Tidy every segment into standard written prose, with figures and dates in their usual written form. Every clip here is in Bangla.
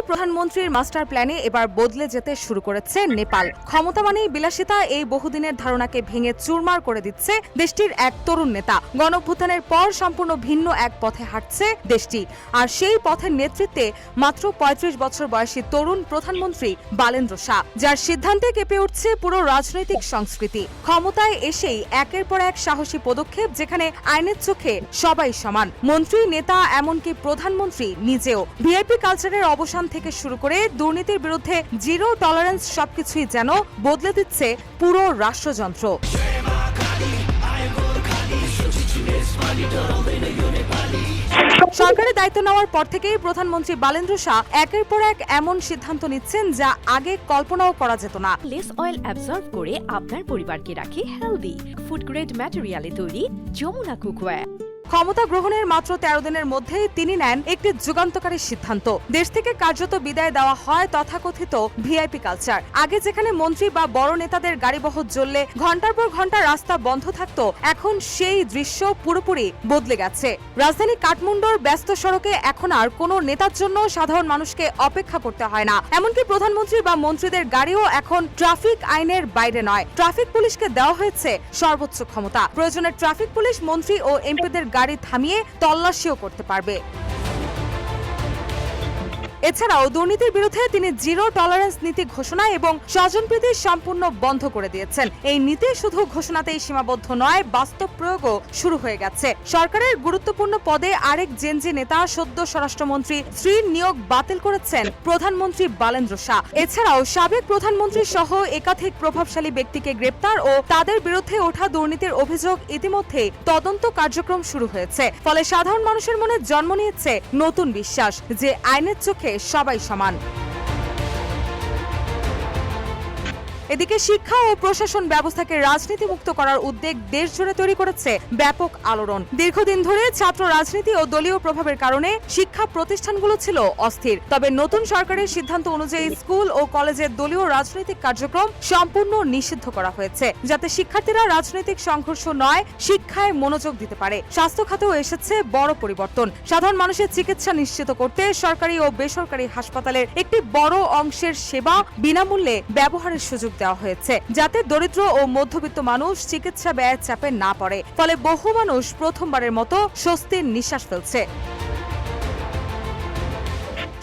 প্রধানমন্ত্রীর মাস্টার প্ল্যানে এবার বদলে যেতে শুরু করেছে নেপাল। ক্ষমতা মানেই বিলাসিতা, এই বহুদিনের ধারণাকে ভেঙে চুরমার করে দিচ্ছে দেশটির এক তরুণ নেতা। গণঅভ্যুত্থানের পর সম্পূর্ণ ভিন্ন এক পথে হাঁটছে দেশটি, আর সেই পথের নেতৃত্বে মাত্র ৩৫ বছর বয়সী তরুণ প্রধানমন্ত্রী বালেন্দ্র শাহ, যার সিদ্ধান্তে কেঁপে উঠছে পুরো রাজনৈতিক সংস্কৃতি। ক্ষমতায় এসেই একের পর এক সাহসী পদক্ষেপ, যেখানে আইনের চোখে সবাই সমান, মন্ত্রী, নেতা, এমনকি প্রধানমন্ত্রী নিজেও। ভিআইপি কালচারের অবসান থেকে শুরু করে দুর্নীতির বিরুদ্ধে জিরো টলারেন্স, সবকিছুই যেন বদলে দিচ্ছে পুরো রাষ্ট্রযন্ত্র। সরকারের দায়িত্ব নেওয়ার পর থেকেই প্রধানমন্ত্রী বালেন্দ্র শাহ একের পর এক এমন সিদ্ধান্ত নিচ্ছেন যা আগে কল্পনাও করা যেত না। লেস অয়েল অ্যাবজর্ব করে আপনার পরিবারকে রাখে হেলদি। ফুড গ্রেড ম্যাটেরিয়ালে তৈরি যমুনা কুকওয়্যার। ক্ষমতা গ্রহণের মাত্র ১৩ দিনের মধ্যেই তিনি নেন একটি যুগান্তকারী সিদ্ধান্ত। দেশ থেকে কার্যত বিদায় দেওয়া হয় তথাকথিত ভিআইপি কালচার। আগে যেখানে মন্ত্রী বা বড় নেতাদের গাড়িবহর জ্বললে ঘন্টার পর ঘন্টা রাস্তা বন্ধ থাকত, এখন সেই দৃশ্য পুরোপুরি বদলে গেছে। রাজধানী কাঠমান্ডুর ব্যস্ত সড়কে এখন আর কোনো নেতার জন্য সাধারণ মানুষকে অপেক্ষা করতে হয় না। এমনকি প্রধানমন্ত্রী বা মন্ত্রীদের গাড়িও এখন ট্রাফিক আইনের বাইরে নয়। ট্রাফিক পুলিশকে দেওয়া হয়েছে সর্বোচ্চ ক্ষমতা। প্রয়োজনে ট্রাফিক পুলিশ মন্ত্রী ও এমপিদের গাড়ি থামিয়ে তল্লাশিও করতে পারবে। এছাড়াও দুর্নীতির বিরুদ্ধে তিনি জিরো টলারেন্স নীতি ঘোষণা এবং স্বজনপ্রীতি সম্পূর্ণ বন্ধ করে দিয়েছেন। এই নীতি শুধু ঘোষণাতেই সীমাবদ্ধ নয়, বাস্তব প্রয়োগও শুরু হয়ে গেছে। সরকারের গুরুত্বপূর্ণ পদে আরেক জেনজি নেতা, সদ্য স্বরাষ্ট্রমন্ত্রী শ্রীর নিয়োগ বাতিল করেছেন প্রধানমন্ত্রী বালেন্দ্র শাহ। এছাড়াও সাবেক প্রধানমন্ত্রী সহ একাধিক প্রভাবশালী ব্যক্তিকে গ্রেপ্তার ও তাদের বিরুদ্ধে ওঠা দুর্নীতির অভিযোগ ইতিমধ্যে তদন্ত কার্যক্রম শুরু হয়েছে। ফলে সাধারণ মানুষের মনে জন্ম নিয়েছে নতুন বিশ্বাস যে আইনের চোখে সবাই সমান। এদিকে শিক্ষা ও প্রশাসন ব্যবস্থাকে রাজনীতি মুক্ত করার উদ্যোগ দেশ জুড়ে তৈরি করেছে ব্যাপক আলোড়ন। দীর্ঘদিন ধরে ছাত্র রাজনীতি ও দলীয় প্রভাবের কারণে শিক্ষা প্রতিষ্ঠানগুলো ছিল অস্থির। তবে নতুন সরকারের সিদ্ধান্ত অনুযায়ী স্কুল ও কলেজের দলীয় রাজনৈতিক কার্যক্রম সম্পূর্ণ নিষিদ্ধ করা হয়েছে, যাতে শিক্ষার্থীরা রাজনৈতিক সংঘর্ষ নয়, শিক্ষায় মনোযোগ দিতে পারে। স্বাস্থ্য খাতেও এসেছে বড় পরিবর্তন। সাধারণ মানুষের চিকিৎসা নিশ্চিত করতে সরকারি ও বেসরকারি হাসপাতালের একটি বড় অংশের সেবা বিনামূল্যে ব্যবহারের সুযোগ দেওয়া হয়েছে, যাতে দরিদ্র ও মধ্যবিত্ত মানুষ চিকিৎসা ব্যয়ের চাপে না পড়ে। ফলে বহু মানুষ প্রথমবারের মতো স্বস্তির নিঃশ্বাস ফেলছে।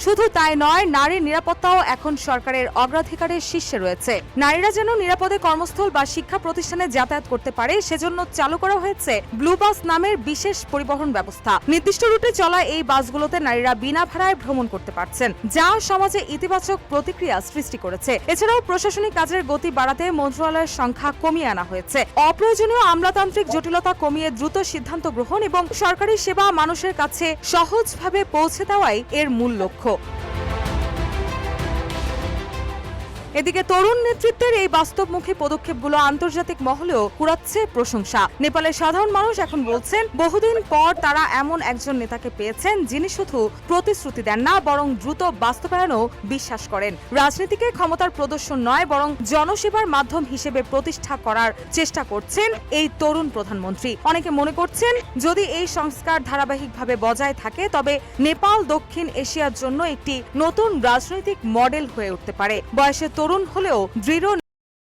শুধু তাই নয়, নারীর নিরাপত্তাও এখন সরকারের অগ্রাধিকারের শীর্ষে রয়েছে। নারীরা যেন নিরাপদে কর্মস্থল বা শিক্ষা প্রতিষ্ঠানে যাতায়াত করতে পারে, সেজন্য চালু করা হয়েছে ব্লু বাস নামের বিশেষ পরিবহন ব্যবস্থা। নির্দিষ্ট রুটে চলা এই বাসগুলোতে নারীরা বিনা ভাড়ায় ভ্রমণ করতে পারছেন, যা সমাজে ইতিবাচক প্রতিক্রিয়া সৃষ্টি করেছে। এছাড়াও প্রশাসনিক কাজের গতি বাড়াতে মন্ত্রণালয়ের সংখ্যা কমিয়ে আনা হয়েছে। অপ্রয়োজনীয় আমলাতান্ত্রিক জটিলতা কমিয়ে দ্রুত সিদ্ধান্ত গ্রহণ এবং সরকারি সেবা মানুষের কাছে সহজভাবে পৌঁছে দেওয়াই এর মূল লক্ষ্য। এদিকে তরুণ নেতৃত্বের এই বাস্তবমুখী পদক্ষেপগুলো আন্তর্জাতিক মহলেও কুড়াচ্ছে প্রশংসা। নেপালের সাধারণ মানুষ এখন বলছেন, বহুদিন পর তারা এমন একজন নেতাকে পেয়েছেন যিনি শুধু প্রতিশ্রুতি দেন না, বরং দ্রুত বাস্তবায়নেও বিশ্বাস করেন। রাজনীতিকে ক্ষমতার প্রদর্শন নয়, বরং জনসেবার মাধ্যম হিসেবে প্রতিষ্ঠা করার চেষ্টা করছেন এই তরুণ প্রধানমন্ত্রী। অনেকে মনে করছেন, যদি এই সংস্কার ধারাবাহিকভাবে বজায় থাকে, তবে নেপাল দক্ষিণ এশিয়ার জন্য একটি নতুন রাজনৈতিক মডেল হয়ে উঠতে পারে। বয়সে তরুণ হলেও দৃঢ়